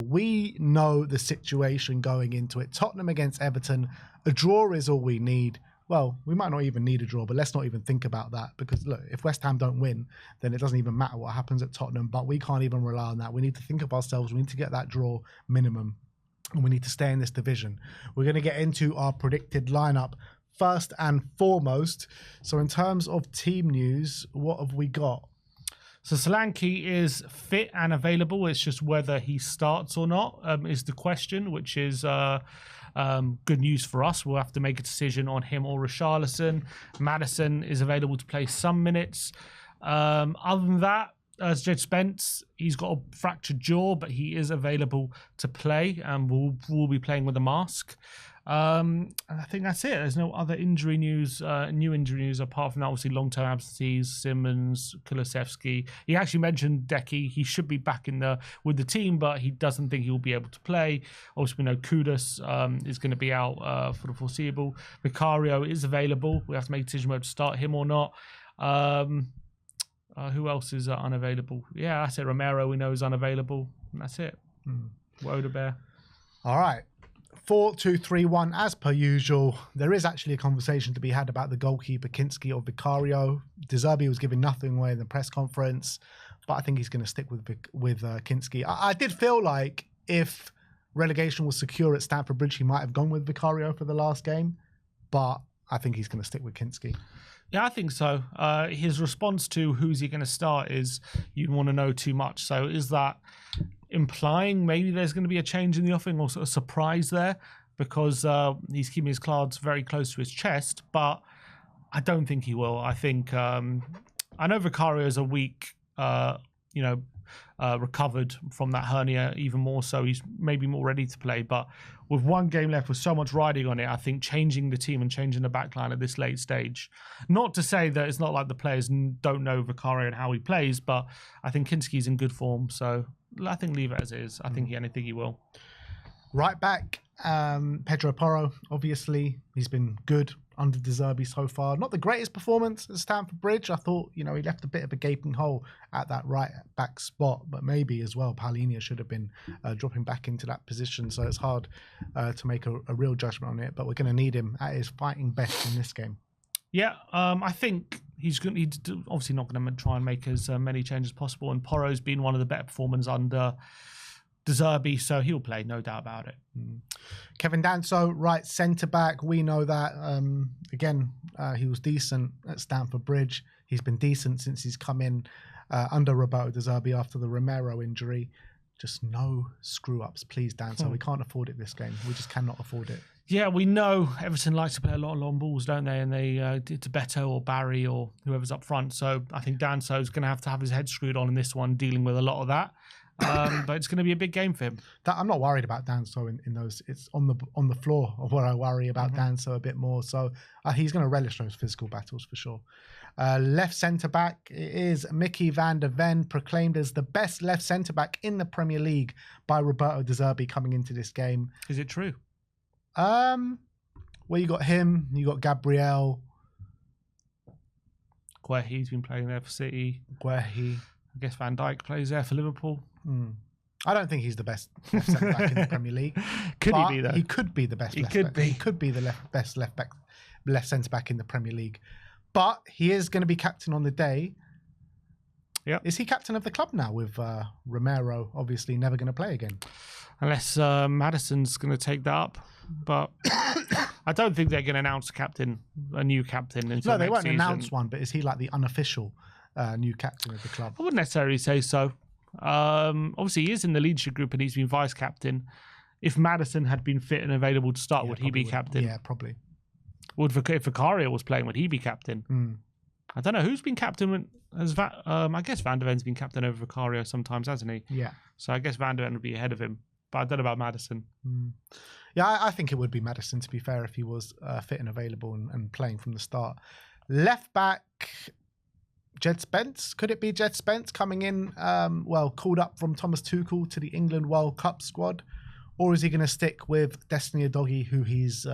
we know the situation going into it. Tottenham against Everton, a draw is all we need. Well, we might not even need a draw, but let's not even think about that, because look, if West Ham don't win, then it doesn't even matter what happens at Tottenham, but we can't even rely on that. We need to think of ourselves. We need to get that draw minimum, and we need to stay in this division. We're going to get into our predicted lineup first and foremost. So in terms of team news, what have we got? So Solanke is fit and available. It's just whether he starts or not is the question, which is good news for us. We'll have to make a decision on him or Richarlison. Maddison is available to play some minutes. Other than that, as Jed Spence, he's got a fractured jaw, but he is available to play, and we'll be playing with a mask. And I think that's it. There's no other injury news, new injury news apart from that. Obviously, long-term absentees, Simmons, Kulusevski. He actually mentioned Decky. He should be back with the team, but he doesn't think he will be able to play. Also, we know Kudus is going to be out for the foreseeable. Vicario is available. We have to make a decision whether to start him or not. Who else is unavailable? Yeah, I said Romero, we know is unavailable. And that's it. Wodebear. All right. 4-2-3-1 as per usual. There is actually a conversation to be had about the goalkeeper, Kinski or Vicario. De Zerbi was giving nothing away in the press conference, but I think he's going to stick with Kinski. I did feel like if relegation was secure at Stamford Bridge, he might have gone with Vicario for the last game, but I think he's going to stick with Kinski. Yeah, I think so. His response to who's he going to start is you don't want to know too much. So is that implying maybe there's going to be a change in the offing or sort of surprise there, because he's keeping his cards very close to his chest, but I don't think he will. I think I know Vicario is a week, recovered from that hernia even more, so he's maybe more ready to play. But with one game left, with so much riding on it, I think changing the team and changing the backline at this late stage, not to say that it's not like the players don't know Vicario and how he plays, but I think Kinski's in good form, so I think leave it as it is. I think he will. Right back, Pedro Porro, obviously, he's been good under De Zerbi so far. Not the greatest performance at Stamford Bridge. I thought, he left a bit of a gaping hole at that right back spot, but maybe as well, Paulinho should have been dropping back into that position. So it's hard to make a real judgment on it, but we're going to need him at his fighting best in this game. Yeah, I think he's obviously not going to try and make as many changes as possible. And Porro's been one of the better performers under De Zerbi, so he'll play, no doubt about it. Kevin Danso, right centre-back. We know that. Again, he was decent at Stamford Bridge. He's been decent since he's come in under Roberto De Zerbi after the Romero injury. Just no screw-ups, please, Danso. We can't afford it this game. We just cannot afford it. Yeah, we know Everton likes to play a lot of long balls, don't they? And they did to Beto or Barry or whoever's up front. So I think Danso's going to have his head screwed on in this one, dealing with a lot of that. But it's going to be a big game for him. I'm not worried about Danso in those. It's on the floor where I worry about Danso a bit more. So he's going to relish those physical battles for sure. Left centre-back is Mickey van der Ven, proclaimed as the best left centre-back in the Premier League by Roberto De Zerbi coming into this game. Is it true? Well, you got him, you got Gabriel. Guehi's been playing there for City. Guehi. I guess Van Dijk plays there for Liverpool. I don't think he's the best left centre-back in the Premier League. Could he be, though? He could be the best He could be the best left centre-back in the Premier League. But he is going to be captain on the day. Yeah. Is he captain of the club now with Romero obviously never going to play again? Unless Maddison's going to take that up. But I don't think they're going to announce a new captain until No, they next won't season. announce one, but is he like the unofficial new captain of the club? I wouldn't necessarily say so. Obviously, he is in the leadership group and he's been vice captain. If Maddison had been fit and available to start, would he be captain? Yeah, probably. If Vicario was playing, would he be captain? I don't know. Who's been captain? I guess Van der Ven's been captain over Vicario sometimes, hasn't he? Yeah. So I guess Van der Ven would be ahead of him. But I don't know about Maddison. Yeah, I think it would be Maddison, to be fair, if he was fit and available and playing from the start. Left back, Jed Spence. Could it be Jed Spence coming in, called up from Thomas Tuchel to the England World Cup squad? Or is he going to stick with Destiny Udogie, who he's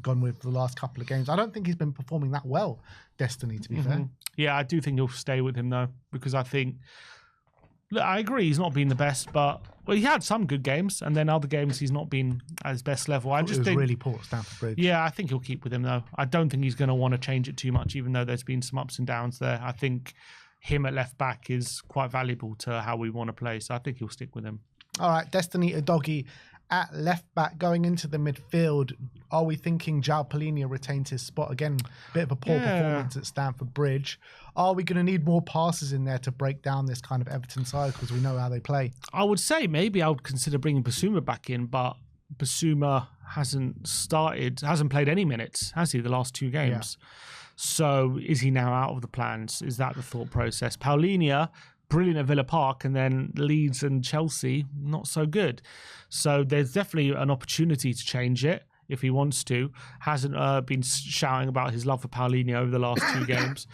gone with the last couple of games? I don't think he's been performing that well, Destiny, to be fair. Yeah, I do think he'll stay with him, though, because I think Look, I agree he's not been the best, but he had some good games, and then other games he's not been at his best level. I just think really poor at Stamford Bridge. Yeah, I think he'll keep with him though. I don't think he's going to want to change it too much, even though there's been some ups and downs there. I think him at left back is quite valuable to how we want to play, so I think he'll stick with him. All right, Destiny Udogie at left back. Going into the midfield, are we thinking João Palhinha retains his spot? Again, bit of a poor performance at Stamford Bridge. Are we going to need more passes in there to break down this kind of Everton side, because we know how they play? I would say maybe I would consider bringing Basuma back in, but Basuma hasn't played any minutes, has he, the last 2 games? Yeah. So is he now out of the plans? Is that the thought process? Palhinha, brilliant at Villa Park, and then Leeds and Chelsea, not so good. So there's definitely an opportunity to change it if he wants to. Hasn't been shouting about his love for Palhinha over the last 2 games.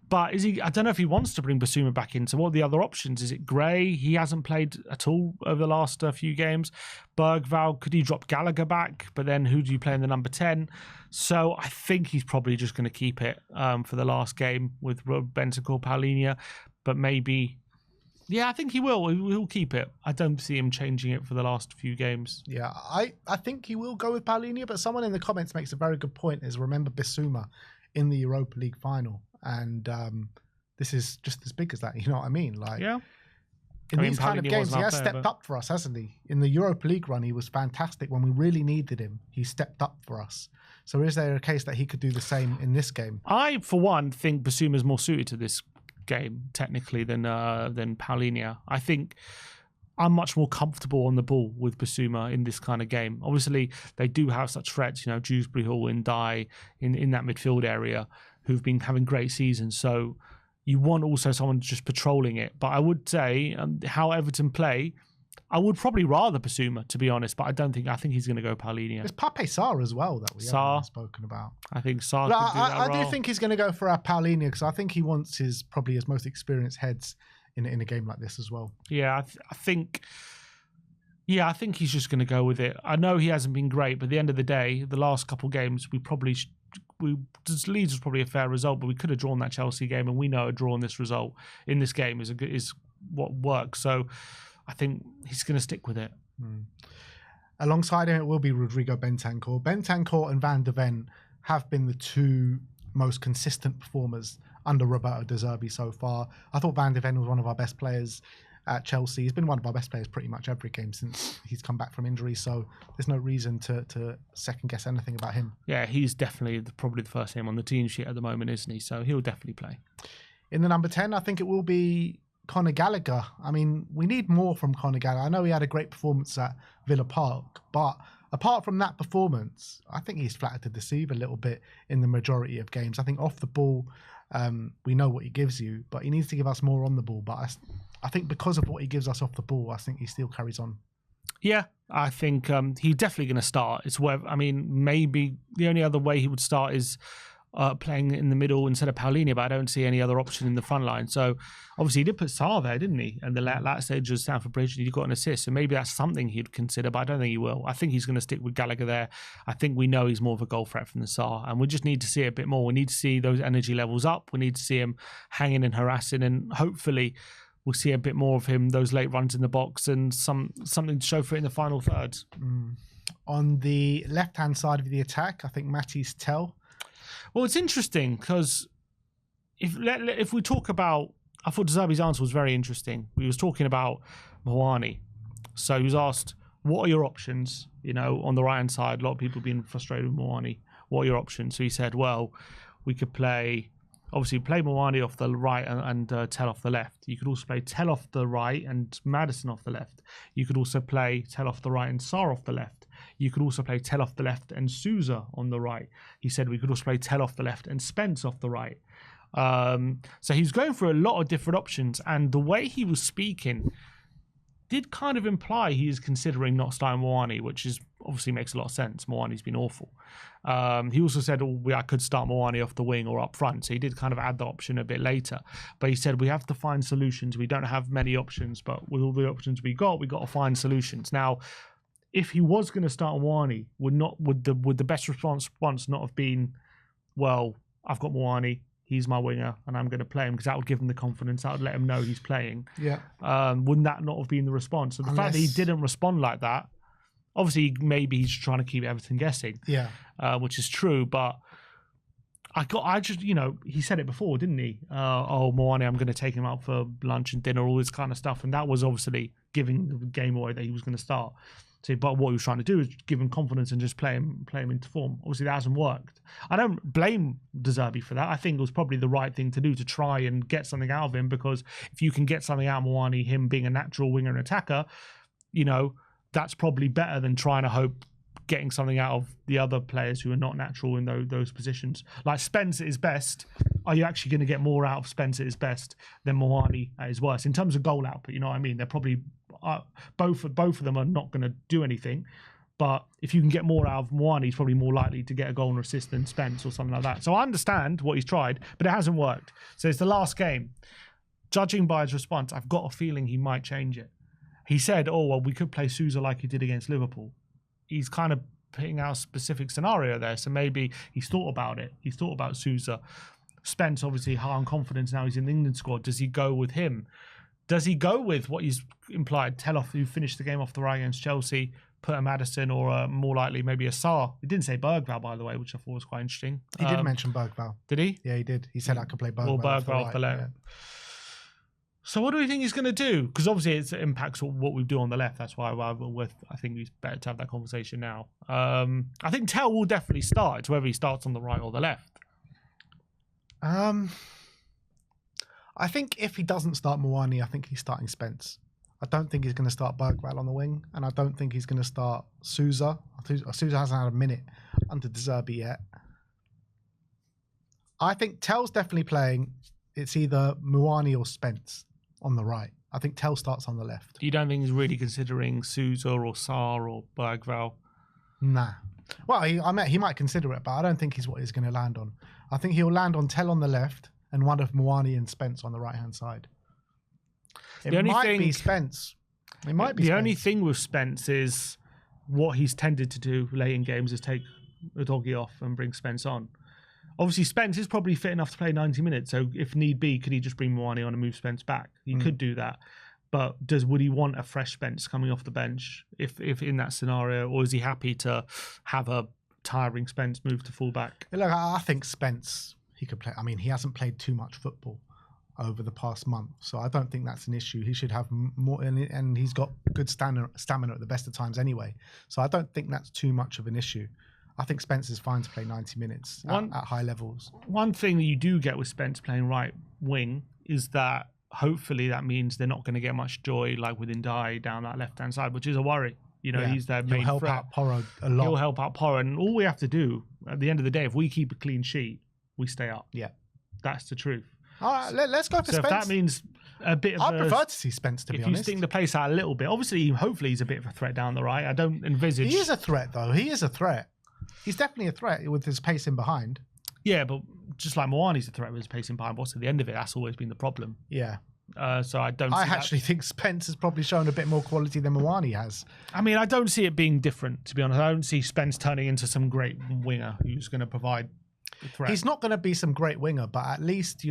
But I don't know if he wants to bring Basuma back in. So what are the other options? Is it Gray? He hasn't played at all over the last few games. Bergvall, could he drop Gallagher back? But then who do you play in the number 10? So I think he's probably just going to keep it for the last game with Bentancur, Palhinha. But maybe, yeah, I think he will. He'll keep it. I don't see him changing it for the last few games. Yeah, I think he will go with Palhinha. But someone in the comments makes a very good point, is remember Bissouma in the Europa League final. And this is just as big as that, you know what I mean? Like, yeah. In these kind of games, he has stepped up for us, hasn't he? In the Europa League run, he was fantastic. When we really needed him, he stepped up for us. So is there a case that he could do the same in this game? I, for one, think Bissouma's more suited to this game, technically, than Palhinha. I think I'm much more comfortable on the ball with Bissouma in this kind of game. Obviously, they do have such threats, you know, Dewsbury Hall and Dye in that midfield area, who've been having great seasons. So you want also someone just patrolling it. But I would say how Everton play, I would probably rather Bissouma, to be honest. But I think he's going to go Palhinha. There's Pape Sarr as well that we haven't spoken about. I think Sarr could do that role. I do think he's going to go for our Palhinha, because I think he wants probably his most experienced heads in a game like this as well. Yeah, I think he's just going to go with it. I know he hasn't been great, but at the end of the day, the last couple of games, Leeds was probably a fair result, but we could have drawn that Chelsea game, and we know a draw in this game is what works. So I think he's going to stick with it. Alongside him, it will be Rodrigo Bentancur. Bentancur and Van de Ven have been the 2 most consistent performers under Roberto De Zerbi so far. I thought Van de Ven was one of our best players at Chelsea. He's been one of our best players pretty much every game since he's come back from injury, so there's no reason to second guess anything about him. Yeah, he's definitely probably the first name on the team sheet at the moment, isn't he? So he'll definitely play. In the number 10, I think it will be Conor Gallagher. I mean, we need more from Conor Gallagher. I know he had a great performance at Villa Park, but apart from that performance, I think he's flattered to deceive a little bit in the majority of games. I think off the ball, we know what he gives you, but he needs to give us more on the ball. But I think because of what he gives us off the ball, I think he still carries on. Yeah, I think he's definitely going to start. Maybe the only other way he would start is playing in the middle instead of Palhinha, but I don't see any other option in the front line. So obviously he did put Sarr there, didn't he? And the last stage of Stamford Bridge, and he got an assist. So maybe that's something he'd consider, but I don't think he will. I think he's going to stick with Gallagher there. I think we know he's more of a goal threat from the Sarr, and we just need to see a bit more. We need to see those energy levels up. We need to see him hanging and harassing, and hopefully we'll see a bit more of him, those late runs in the box, and something to show for it in the final third. On the left-hand side of the attack, I think Matty's Tell. Well, it's interesting because if we talk about, I thought De Zerbi's answer was very interesting. He was talking about Muani. So he was asked, what are your options? You know, on the right-hand side, a lot of people have been frustrated with Muani. What are your options? So he said, well, we could play Muani off the right and Tell off the left. You could also play Tell off the right and Maddison off the left. You could also play Tell off the right and Sarr off the left. You could also play Tell off the left and Sousa on the right. He said we could also play Tell off the left and Spence off the right. So he's going for a lot of different options, and the way he was speaking did kind of imply he is considering not starting Muani, which is obviously makes a lot of sense. Muani's been awful. He also said, I could start Muani off the wing or up front. So he did kind of add the option a bit later. But he said, we have to find solutions. We don't have many options, but with all the options we got to find solutions. Now, if he was going to start Muani, would the best response not have been, well, I've got Muani, he's my winger and I'm going to play him, because that would give him the confidence. That would let him know he's playing. Yeah. Wouldn't that not have been the response? So the fact that he didn't respond like that, obviously maybe he's trying to keep Everton guessing. Yeah. Which is true, but he said it before, didn't he? Muani, I'm going to take him out for lunch and dinner, all this kind of stuff. And that was obviously giving the game away that he was going to start. So, but what he was trying to do is give him confidence and just play him into form. Obviously, that hasn't worked. I don't blame De Zerbi for that. I think it was probably the right thing to do to try and get something out of him, because if you can get something out of Muani, him being a natural winger and attacker, that's probably better than trying to hope getting something out of the other players who are not natural in those positions. Like Spence at his best, are you actually going to get more out of Spence at his best than Muani at his worst? In terms of goal output, you know what I mean? They're probably, both of them are not going to do anything. But if you can get more out of Muani, he's probably more likely to get a goal and assist than Spence or something like that. So I understand what he's tried, but it hasn't worked. So it's the last game. Judging by his response, I've got a feeling he might change it. He said, we could play Sousa like he did against Liverpool. He's kind of putting out a specific scenario there. So maybe he's thought about it. He's thought about Sousa. Spence, obviously, high on confidence now. He's in the England squad. Does he go with him? Does he go with what he's implied? Tell off who finished the game off the right against Chelsea, put a Maddison, or more likely maybe a Sarr. He didn't say Bergvall, by the way, which I thought was quite interesting. He did mention Bergvall. Did he? Yeah, he did. He said I could play Bergvall. Or Bergvall off the left. Yeah. So what do we think he's going to do? Because obviously it impacts what we do on the left. That's why I think it's better to have that conversation now. I think Tell will definitely start. It's whether he starts on the right or the left. I think if he doesn't start Muani, I think he's starting Spence. I don't think he's going to start Bergvall on the wing, and I don't think he's going to start Sousa. Sousa hasn't had a minute under De Zerbi yet. I think Tell's definitely playing. It's either Muani or Spence on the right. I think Tell starts on the left. You don't think he's really considering Sousa or Sarr or Bergvall? Nah. Well, he might consider it, but I don't think he's what he's going to land on. I think he'll land on Tell on the left and one of Muani and Spence on the right-hand side. It might be Spence. The only thing with Spence is what he's tended to do late in games is take a doggy off and bring Spence on. Obviously, Spence is probably fit enough to play 90 minutes, so if need be, could he just bring Muani on and move Spence back? He could do that. But would he want a fresh Spence coming off the bench if in that scenario, or is he happy to have a tiring Spence move to fullback? Look, I think Spence, he could play. I mean, he hasn't played too much football over the past month, so I don't think that's an issue. He should have more, and he's got good stamina at the best of times anyway. So I don't think that's too much of an issue. I think Spence is fine to play 90 minutes at high levels. One thing that you do get with Spence playing right wing is that hopefully that means they're not going to get much joy like with Ndai down that left-hand side, which is a worry. He's their main He'll help threat. out Porro a lot. He'll help out Porro, and all we have to do at the end of the day, if we keep a clean sheet, we stay up. Yeah. That's the truth. All right, let's go for Spence. If that means a bit of I prefer to see Spence, to be honest. If you sting the place out a little bit, hopefully he's a bit of a threat down the right. I don't envisage... He is a threat, though. He is a threat. He's definitely a threat with his pacing behind. Yeah, but just like Muani's a threat with his pacing behind, what's at the end of it? That's always been the problem. Yeah. So I don't. I actually think Spence has probably shown a bit more quality than Muani has. I mean, I don't see it being different, to be honest. I don't see Spence turning into some great winger who's going to provide a threat. He's not going to be some great winger, but at least,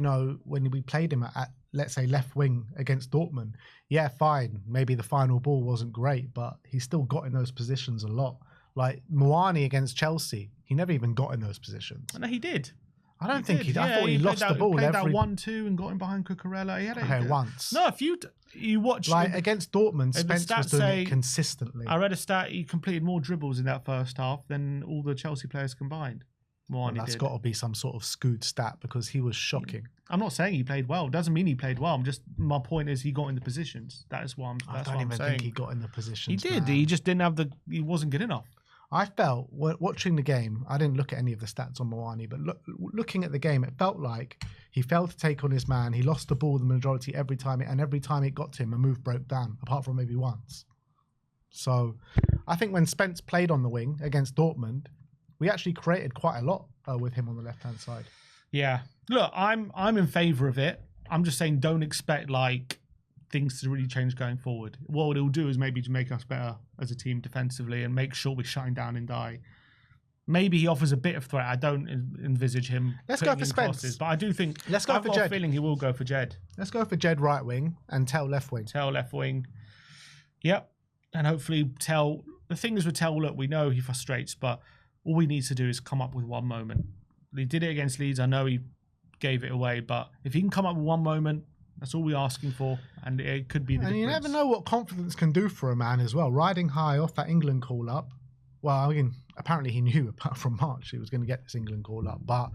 when we played him at, let's say, left wing against Dortmund, yeah, fine. Maybe the final ball wasn't great, but he still got in those positions a lot. Like Muani against Chelsea, he never even got in those positions. No, he did. I don't think he did. I thought he lost the ball. He played that 1-2 and got him behind Cucurella. He had it once. No, if you watch... Like against Dortmund, Spence was doing it consistently. I read a stat, he completed more dribbles in that first half than all the Chelsea players combined. That's got to be some sort of skewed stat because he was shocking. I'm not saying he played well. Doesn't mean he played well. My point is he got in the positions. That is what I'm saying. I don't even think he got in the positions. He did. Man. He just didn't have he wasn't good enough. I felt, watching the game, I didn't look at any of the stats on Muani, but looking at the game, it felt like he failed to take on his man. He lost the ball the majority every time, and every time it got to him, a move broke down, apart from maybe once. So I think when Spence played on the wing against Dortmund, we actually created quite a lot with him on the left-hand side. Yeah. Look, I'm in favour of it. I'm just saying don't expect things to really change going forward. What it'll do is maybe to make us better as a team defensively and make sure we're shutting down Ndai. maybe he offers a bit of threat. I don't envisage him. Let's go putting for in Spence. crosses, but I do think Let's go I've for got a Jed. feeling he will go for Jed. Let's go for Jed right wing and Tell left wing. Tell left wing. Yep. And hopefully Tell. The thing is with Tell, look, we know he frustrates, but all we need to do is come up with one moment. He did it against Leeds. I know he gave it away, but if he can come up with one moment, that's all we're asking for, and it could be the difference. You never know what confidence can do for a man as well. Riding high off that England call up. Well, I mean, apparently he knew apart from March he was going to get this England call up, but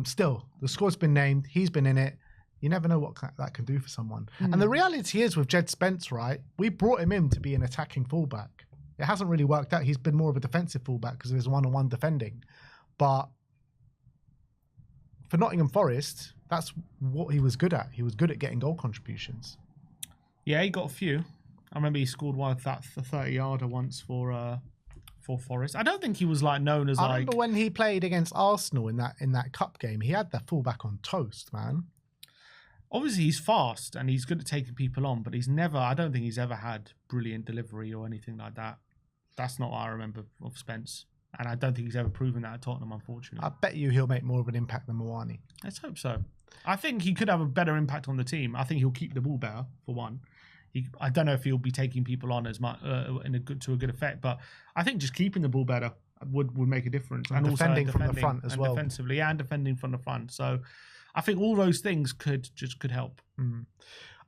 still, the squad's been named. He's been in it. You never know what that can do for someone. And the reality is with Jed Spence, right? We brought him in to be an attacking fullback. It hasn't really worked out. He's been more of a defensive fullback because of his one-on-one defending. But for Nottingham Forest, that's what he was good at. He was good at getting goal contributions. Yeah, he got a few. I remember he scored one of that 30-yarder once for Forest. I don't think he was like known as I remember when he played against Arsenal in that cup game. He had the fullback on toast, man. Obviously, he's fast and he's good at taking people on, but I don't think he's ever had brilliant delivery or anything like that. That's not what I remember of Spence. And I don't think he's ever proven that at Tottenham, unfortunately. I bet you he'll make more of an impact than Muani. Let's hope so. I think he could have a better impact on the team. I think he'll keep the ball better, for one. I don't know if he'll be taking people on as much to a good effect, but I think just keeping the ball better would make a difference. And defending from the front as well. Defensively and defending from the front. So I think all those things could help.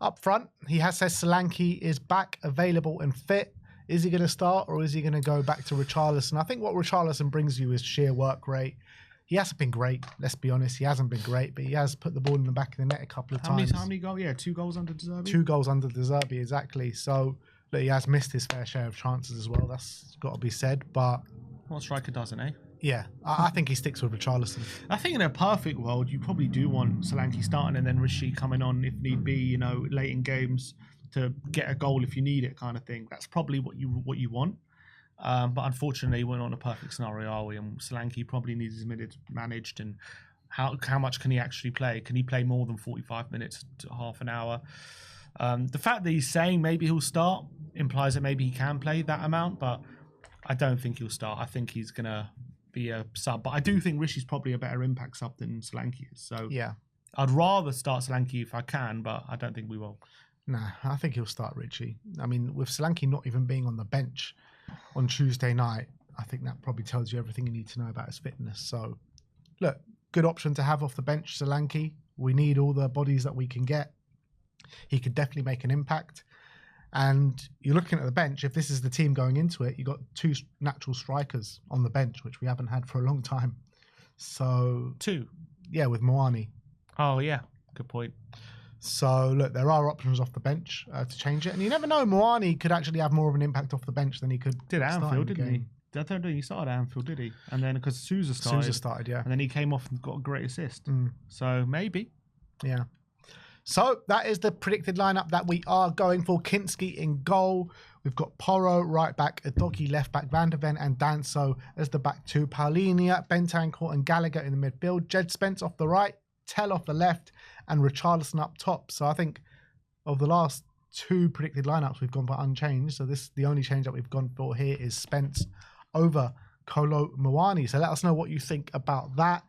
Up front, he has said Solanke is back, available and fit. Is he going to start or is he going to go back to Richarlison? I think what Richarlison brings you is sheer work rate. He hasn't been great, let's be honest. He hasn't been great, but he has put the ball in the back of the net a couple of times. How many goals? Yeah, 2 goals under De Zerbi. 2 goals under De Zerbi, exactly. So look, he has missed his fair share of chances as well. That's got to be said. But what striker doesn't, eh? Yeah, I think he sticks with Richarlison. I think in a perfect world, you probably do want Solanke starting and then Rishi coming on if need be, late in games to get a goal if you need it, kind of thing. That's probably what you want. But unfortunately, we're not in a perfect scenario, are we? And Solanke probably needs his minutes managed. And how much can he actually play? Can he play more than 45 minutes to half an hour? The fact that he's saying maybe he'll start implies that maybe he can play that amount, but I don't think he'll start. I think he's going to be a sub. But I do think Rishi's probably a better impact sub than Solanke is. So yeah, I'd rather start Solanke if I can, but I don't think we will. Nah, I think he'll start Richie. I mean, with Solanke not even being on the bench on Tuesday night, I think that probably tells you everything you need to know about his fitness. So, look, good option to have off the bench, Solanke. We need all the bodies that we can get. He could definitely make an impact. And you're looking at the bench, if this is the team going into it, you've got 2 natural strikers on the bench, which we haven't had for a long time. So 2? Yeah, with Muani. Oh, yeah. Good point. So, look, there are options off the bench to change it. And you never know, Muani could actually have more of an impact off the bench than he could. Did at Anfield, didn't he? I don't think he started at Anfield, did he? And then because Sousa started, yeah. And then he came off and got a great assist. So maybe. Yeah. So that is the predicted lineup that we are going for. Kinski in goal. We've got Porro right back, Udogie left back, Van der Ven and Danso as the back 2. Paulinia, Bentancur and Gallagher in the midfield. Jed Spence off the right, Tell off the left, and Richarlison up top. So I think of the last 2 predicted lineups, we've gone for unchanged. So the only change that we've gone for here is Spence over Kolo Muani. So let us know what you think about that.